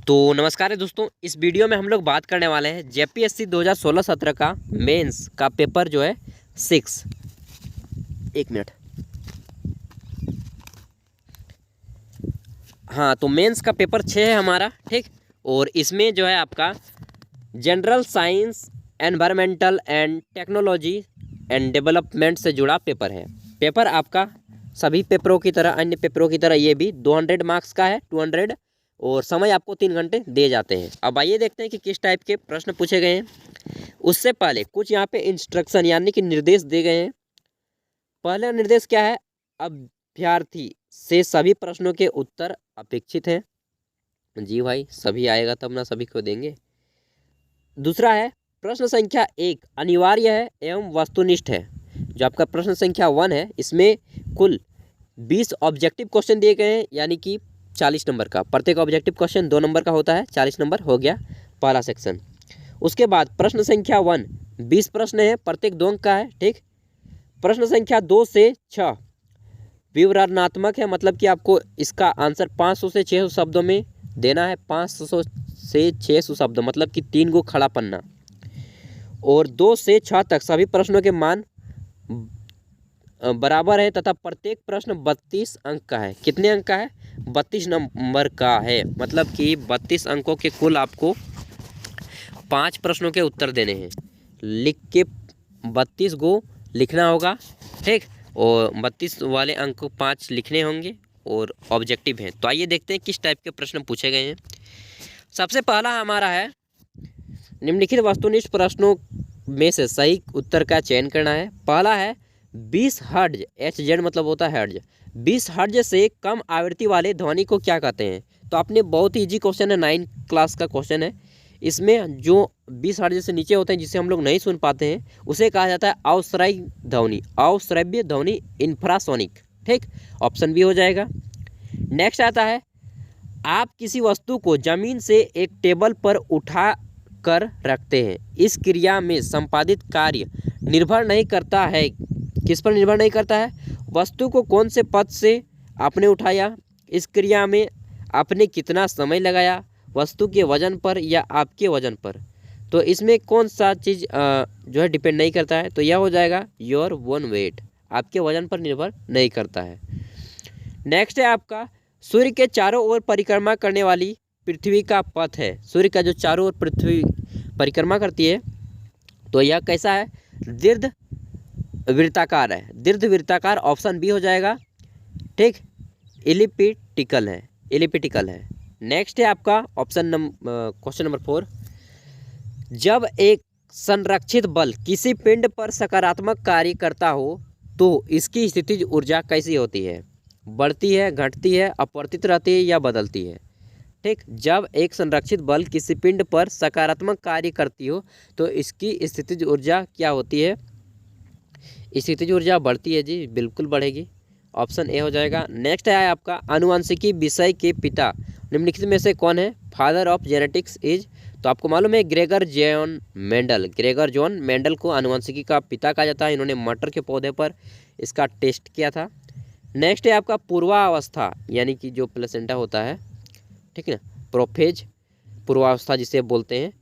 तो नमस्कार है दोस्तों। इस वीडियो में हम लोग बात करने वाले हैं जेपीएससी 2016-17 का मेंस का पेपर जो है 6। एक मिनट। हाँ, तो मेंस का पेपर 6 है हमारा, ठीक। और इसमें जो है आपका general science, environmental and technology and development से जुड़ा पेपर है। पेपर आपका सभी पेपरों की तरह, अन्य पेपरों की तरह ये भी 200 मार्क्स का है, 200, और समय आपको 3 घंटे दिए जाते हैं। अब आइए देखते हैं कि किस टाइप के प्रश्न पूछे गए हैं। उससे पहले कुछ यहाँ पे इंस्ट्रक्शन यानी कि निर्देश दिए गए हैं। पहला निर्देश क्या है? अभ्यर्थी से सभी प्रश्नों के उत्तर अपेक्षित हैं। जी भाई, सभी आएगा तब ना, सभी को देंगे। दूसरा है प्रश्न संख्या 1 अनिवार्य है एवं वस्तुनिष्ठ है। जो आपका प्रश्न संख्या 1 है, इसमें कुल 20 ऑब्जेक्टिव क्वेश्चन दिए गए हैं, यानी कि 40 नंबर का। प्रत्येक ऑब्जेक्टिव क्वेश्चन 2 नंबर का होता है, 40 नंबर हो गया पहला सेक्शन। उसके बाद प्रश्न संख्या 1 20 प्रश्न है, प्रत्येक 2 अंक का है, ठीक। प्रश्न संख्या 2 से 6 विवरणात्मक है, मतलब कि आपको इसका आंसर 500 से 600 शब्दों में देना है। 500 से 600 शब्द मतलब कि 3 गो खड़ा पन्ना। और 2 से 6 तक सभी प्रश्नों के मान बराबर है तथा प्रत्येक प्रश्न 32 अंक का है। कितने अंक का है? 32 नंबर का है, मतलब कि 32 अंकों के कुल आपको 5 प्रश्नों के उत्तर देने हैं। लिख के 32 गो लिखना होगा, ठीक। और 32 वाले अंक को 5 लिखने होंगे और ऑब्जेक्टिव हैं। तो आइए देखते हैं किस टाइप के प्रश्न पूछे गए हैं। सबसे पहला हमारा है निम्नलिखित वस्तुनिष्ठ प्रश्नों में से सही उत्तर का चयन करना है। पहला है 20 हर्ट्ज, HZ मतलब होता है हर्ट्ज, 20 हर्ट्ज से कम आवृत्ति वाले ध्वनि को क्या कहते हैं? तो आपने बहुत ही इजी क्वेश्चन है, 9 क्लास का क्वेश्चन है। इसमें जो 20 हर्ट्ज से नीचे होते हैं, जिसे हम लोग नहीं सुन पाते हैं, उसे कहा जाता है अवश्रव्य ध्वनि, अवश्रव्य ध्वनि, इंफ्रासोनिक, ठीक। ऑप्शन बी हो जाएगा। नेक्स्ट आता है आप किसी वस्तु को जमीन से एक टेबल पर उठा कर रखते हैं। इस क्रिया में संपादित कार्य निर्भर नहीं करता है, किस पर निर्भर नहीं करता है? वस्तु को कौन से पद से आपने उठाया, इस क्रिया में आपने कितना समय लगाया, वस्तु के वजन पर या आपके वजन पर। तो इसमें कौन सा चीज़ जो है डिपेंड नहीं करता है, तो यह हो जाएगा योर वन वेट, आपके वजन पर निर्भर नहीं करता है। नेक्स्ट है आपका सूर्य के चारों ओर परिक्रमा करने वाली पृथ्वी का पथ है। सूर्य का जो चारों ओर पृथ्वी परिक्रमा करती है, तो यह कैसा है? दीर्घ वृत्ताकार है, दीर्घ वृत्ताकार, ऑप्शन बी हो जाएगा, ठीक। एलिप्टिकल है, एलिप्टिकल है। नेक्स्ट है आपका क्वेश्चन नंबर 4 जब एक संरक्षित बल किसी पिंड पर सकारात्मक कार्य करता हो तो इसकी स्थितिज ऊर्जा कैसी होती है? बढ़ती है, घटती है, अपवर्तित रहती है या बदलती है, ठीक। जब एक संरक्षित बल किसी पिंड पर सकारात्मक कार्य करती हो तो इसकी स्थितिज ऊर्जा क्या होती है? स्थितिज ऊर्जा बढ़ती है जी, बिल्कुल बढ़ेगी, ऑप्शन ए हो जाएगा। नेक्स्ट है आपका आनुवंशिकी विषय के पिता निम्नलिखित में से कौन है? फादर ऑफ जेनेटिक्स इज, तो आपको मालूम है Gregor John Mendel, Gregor John Mendel को आनुवंशिकी का पिता कहा जाता है। इन्होंने मटर के पौधे पर इसका टेस्ट किया था। नेक्स्ट है आपका पूर्वावस्था, यानी कि जो प्लेसेंटा होता है, ठीक है ना, प्रोफेज, पूर्वावस्था जिसे बोलते हैं।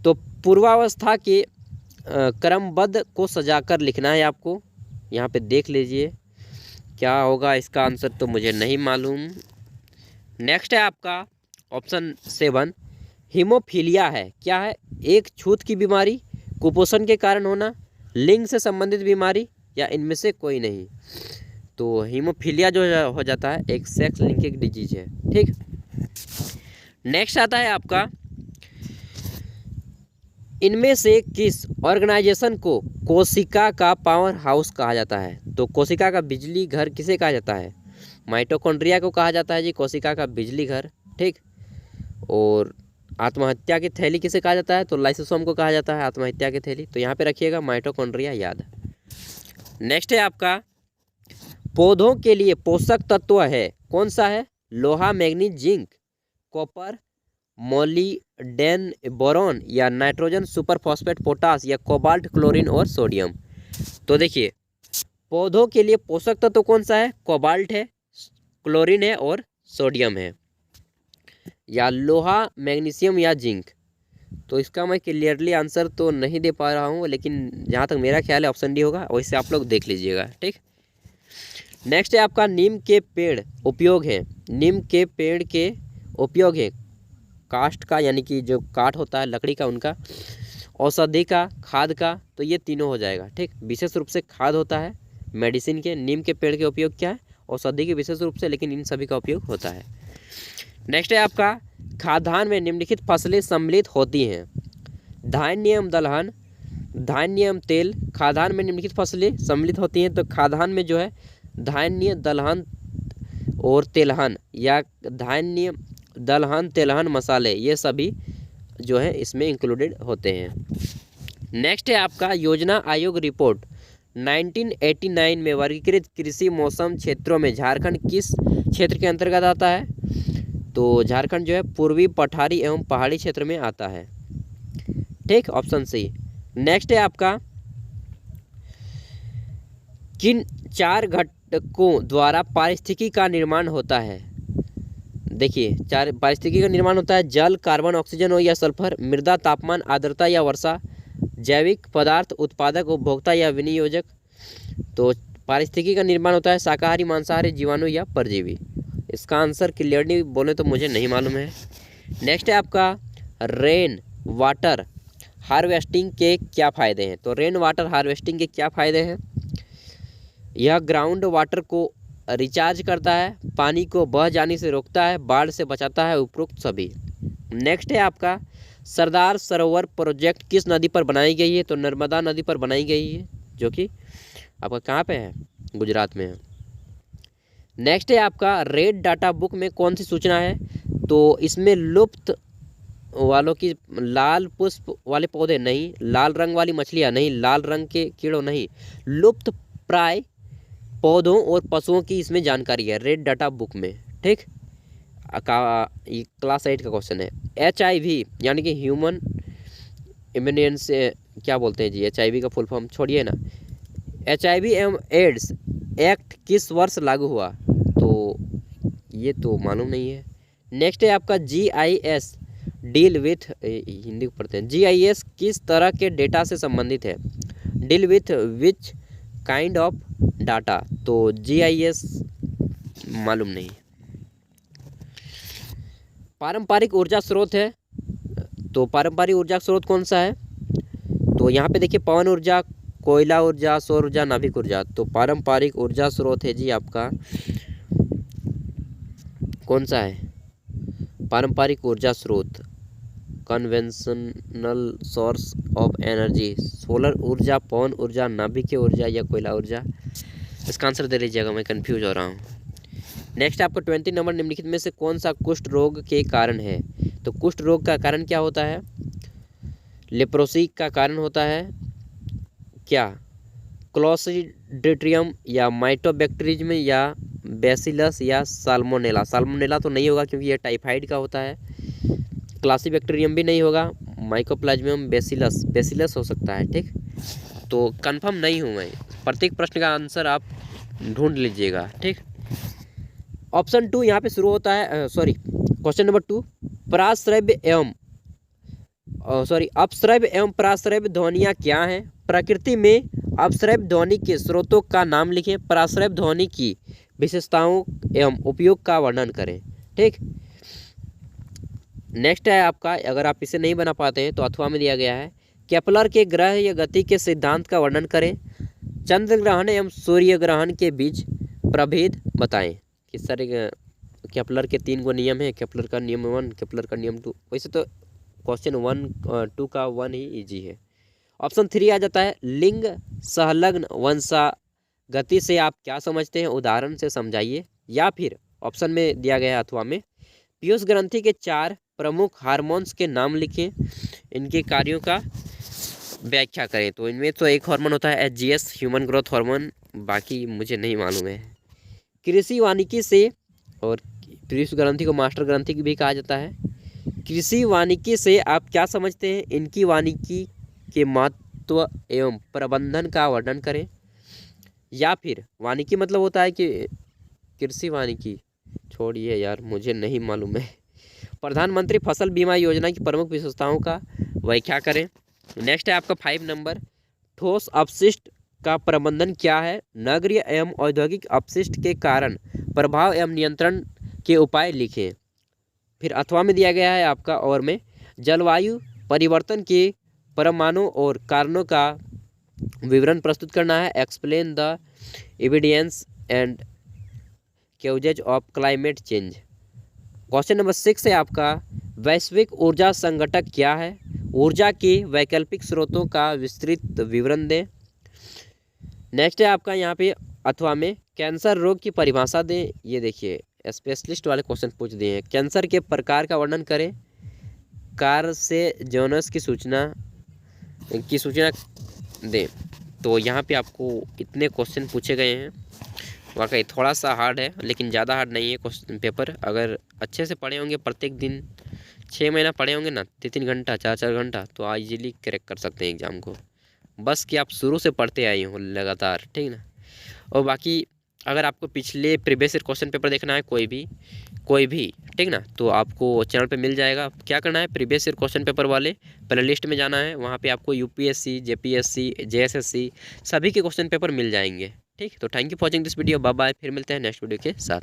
तो पूर्वावस्था के क्रमबद्ध को सजाकर लिखना है आपको। यहाँ पे देख लीजिए क्या होगा इसका आंसर, तो मुझे नहीं मालूम। नेक्स्ट है आपका ऑप्शन 7 हीमोफीलिया है, क्या है? एक छूत की बीमारी, कुपोषण के कारण होना, लिंग से संबंधित बीमारी, या इनमें से कोई नहीं। तो हीमोफीलिया जो हो जाता है एक सेक्स लिंकेज डिजीज है, ठीक। नेक्स्ट आता है आपका इनमें से किस ऑर्गेनाइजेशन को कोशिका का पावर हाउस कहा जाता है? तो कोशिका का बिजली घर किसे कहा जाता है? माइटोकॉन्ड्रिया को कहा जाता है जी कोशिका का बिजली घर, ठीक। और आत्महत्या की थैली किसे कहा जाता है? तो लाइसोसोम को कहा जाता है आत्महत्या की थैली। तो यहाँ पे रखिएगा माइटोकॉन्ड्रिया याद। नेक्स्ट है आपका पौधों के लिए पोषक तत्व है, कौन सा है? लोहा, मैग्नीज, जिंक, कॉपर, मोलिडेन, बोरॉन, या नाइट्रोजन, सुपर फॉस्फेट, पोटास, या कोबाल्ट, क्लोरीन और सोडियम। तो देखिए पौधों के लिए पोषक तत्व कौन सा है? कोबाल्ट है, क्लोरीन है और सोडियम है। या लोहा, मैग्नीशियम या जिंक। तो इसका मैं क्लियरली आंसर तो नहीं दे पा रहा हूँ, लेकिन जहाँ तक मेरा ख्याल है ऑप्शन डी होगा, वैसे आप लोग देख लीजिएगा। ठीक, नेक्स्ट है आपका नीम के पेड़ उपयोग है। नीम के पेड़ के उपयोग है काष्ठ का, यानी कि जो काठ होता है लकड़ी का, उनका, औषधि का, खाद का, तो ये तीनों हो जाएगा। ठीक, विशेष रूप से खाद होता है मेडिसिन के। नीम के पेड़ के उपयोग क्या है? औषधि के विशेष रूप से, लेकिन इन सभी का उपयोग होता है। नेक्स्ट है आपका खाद्यान्न में निम्नलिखित फसलें सम्मिलित होती हैं। धान्य एवं दलहन, धान्य एवं तेल। खाद्यान्न में निम्नलिखित फसलें सम्मिलित होती हैं, तो खाद्यान्न में जो है धान्य, दलहन और तेलहन, या धान्य, दलहन, तेलहन, मसाले, ये सभी जो है इसमें इंक्लूडेड होते हैं। नेक्स्ट है आपका योजना आयोग रिपोर्ट 1989 में वर्गीकृत कृषि मौसम क्षेत्रों में झारखंड किस क्षेत्र के अंतर्गत आता है? तो झारखंड जो है पूर्वी पठारी एवं पहाड़ी क्षेत्र में आता है। ठीक, ऑप्शन सी। नेक्स्ट है आपका किन 4 घटकों द्वारा पारिस्थितिकी का निर्माण होता है? देखिए, 4 पारिस्थितिकी का निर्माण होता है। जल, कार्बन, ऑक्सीजन या सल्फर, मृदा, तापमान, आर्द्रता या वर्षा, जैविक पदार्थ, उत्पादक, उपभोक्ता या विनियोजक। तो पारिस्थितिकी का निर्माण होता है शाकाहारी, मांसाहारी, जीवाणु या परजीवी। इसका आंसर क्लियरली बोले तो मुझे नहीं मालूम है। नेक्स्ट है आपका रेन वाटर हार्वेस्टिंग के क्या फ़ायदे हैं? तो रेन वाटर हार्वेस्टिंग के क्या फ़ायदे हैं? यह ग्राउंड वाटर को रिचार्ज करता है, पानी को बह जाने से रोकता है, बाढ़ से बचाता है, उपरोक्त सभी। नेक्स्ट है आपका सरदार सरोवर प्रोजेक्ट किस नदी पर बनाई गई है? तो नर्मदा नदी पर बनाई गई है, जो कि आपका कहाँ पे है? गुजरात में है। नेक्स्ट है आपका रेड डाटा बुक में कौन सी सूचना है? तो इसमें लुप्त वालों की, लाल पुष्प वाले पौधे नहीं, लाल रंग वाली मछलियाँ नहीं, लाल रंग के कीड़ों नहीं, लुप्त प्राय पौधों और पशुओं की इसमें जानकारी है रेड डाटा बुक में। ठीक, ये क्लास 8 का क्वेश्चन है। HIV यानी कि ह्यूमन इम्यूनियन से क्या बोलते हैं जी? HIV का फुल फॉर्म छोड़िए ना। HIV एवं एड्स एक्ट किस वर्ष लागू हुआ? तो ये तो मालूम नहीं है। नेक्स्ट है आपका GIS डील विथ, हिंदी को पढ़ते हैं। GIS किस तरह के डेटा से संबंधित है? Deal with which kind of data? तो GIS मालूम नहीं। पारंपरिक ऊर्जा स्रोत है, तो पारंपरिक ऊर्जा स्रोत कौन सा है? तो यहाँ पे देखिए पवन ऊर्जा, कोयला ऊर्जा, सौर ऊर्जा, नाभिक ऊर्जा। तो पारंपरिक ऊर्जा स्रोत है जी आपका कौन सा है? पारंपरिक ऊर्जा स्रोत, conventional source of energy, solar ऊर्जा, पवन ऊर्जा, नाभिकीय ऊर्जा या कोयला ऊर्जा। इसका आंसर दे लीजिएगा, मैं कंफ्यूज हो रहा हूँ। नेक्स्ट आपको 20 नंबर निम्नलिखित में से कौन सा कुष्ठ रोग के कारण है? तो कुष्ठ रोग का कारण क्या होता है? लेप्रोसी का कारण होता है क्या? क्लोस्ट्रीडियम या माइटोबैक्टीरियम या बैसिलस या साल्मोनेला। साल्मोनेला तो नहीं होगा क्योंकि ये टाइफाइड का होता है। क्लासिबैक्टीरियम भी नहीं होगा। माइकोप्लाज्मियम बैसिलस हो सकता है। ठीक, तो कंफर्म नहीं हूँ मैं। प्रत्येक प्रश्न का आंसर आप ढूंढ लीजिएगा। ठीक, ऑप्शन 2 यहाँ पे शुरू होता है, सॉरी क्वेश्चन नंबर 2, प्राश्रव्य एवं अपश्रव्य एवं प्राश्रव्य ध्वनियाँ क्या हैं? प्रकृति में अपश्रव्य ध्वनि के स्रोतों का नाम लिखें। प्राश्रव्य ध्वनि की विशेषताओं एवं उपयोग का वर्णन करें। ठीक, नेक्स्ट है आपका, अगर आप इसे नहीं बना पाते हैं तो अथवा में दिया गया है, केपलर के ग्रह या गति के सिद्धांत का वर्णन करें। चंद्र ग्रहण एवं सूर्य ग्रहण के बीच प्रभेद बताएं। किस तरह केपलर के 3 गो नियम है, केपलर का नियम 1, केपलर का नियम 2। वैसे तो क्वेश्चन 1 2 का 1 ही इजी है। ऑप्शन 3 आ जाता है, लिंग संलग्न वंशागति से आप क्या समझते हैं? उदाहरण से समझाइए। या फिर ऑप्शन में दिया गया है अथवा में, पीयूष ग्रंथि के 4 प्रमुख हार्मोन्स के नाम लिखें, इनके कार्यों का व्याख्या करें। तो इनमें तो एक हार्मोन होता है HGS, ह्यूमन ग्रोथ हार्मोन, बाकी मुझे नहीं मालूम है। कृषि वानिकी से, और पीयूष ग्रंथि को मास्टर ग्रंथि भी कहा जाता है। कृषि वानिकी से आप क्या समझते हैं? इनकी वानिकी के महत्व एवं प्रबंधन का वर्णन करें। या फिर वानिकी मतलब होता है कि कृषि वानिकी, छोड़िए यार मुझे नहीं मालूम है। प्रधानमंत्री फसल बीमा योजना की प्रमुख विशेषताओं का व्याख्या करें। नेक्स्ट है आपका 5 नंबर, ठोस अपशिष्ट का प्रबंधन क्या है? नगरीय एवं औद्योगिक अपशिष्ट के कारण प्रभाव एवं नियंत्रण के उपाय लिखें। फिर अथवा में दिया गया है आपका और में जलवायु परिवर्तन के परमाणु और कारणों का विवरण प्रस्तुत करना है। Explain the evidence and causes of climate change. Question number 6 है आपका वैश्विक ऊर्जा संगठन क्या है? ऊर्जा के वैकल्पिक स्रोतों का विस्तृत विवरण दें। नेक्स्ट है आपका यहाँ पे अथवा में कैंसर रोग की परिभाषा दें। ये देखिए स्पेशलिस्ट वाले क्वेश्चन पूछ दिए हैं। कैंसर के प्रकार का वर्णन करें। कार से जोनस की सूचना दें। तो यहाँ पे आपको इतने क्वेश्चन पूछे गए हैं। वाकई थोड़ा सा हार्ड है लेकिन ज़्यादा हार्ड नहीं है क्वेश्चन पेपर। अगर अच्छे से पढ़े होंगे, प्रत्येक दिन 6 महीना पढ़े होंगे ना, 3-3 घंटा 4-4 घंटा, तो आप इजीली क्रैक कर सकते हैं एग्ज़ाम को। बस कि आप शुरू से पढ़ते आए हो लगातार, ठीक ना। और बाकी अगर आपको पिछले प्रीवियस ईयर क्वेश्चन पेपर देखना है कोई भी ठीक ना, तो आपको चैनल पे मिल जाएगा। क्या करना है, प्रीवियस ईयर क्वेश्चन पेपर वाले प्ले लिस्ट में जाना है। वहाँ पे आपको यूपीएससी, जेपीएससी, जेएसएससी सभी के क्वेश्चन पेपर मिल जाएंगे। ठीक, तो thank you for watching this video. Bye bye, फिर मिलते हैं नेक्स्ट वीडियो के साथ।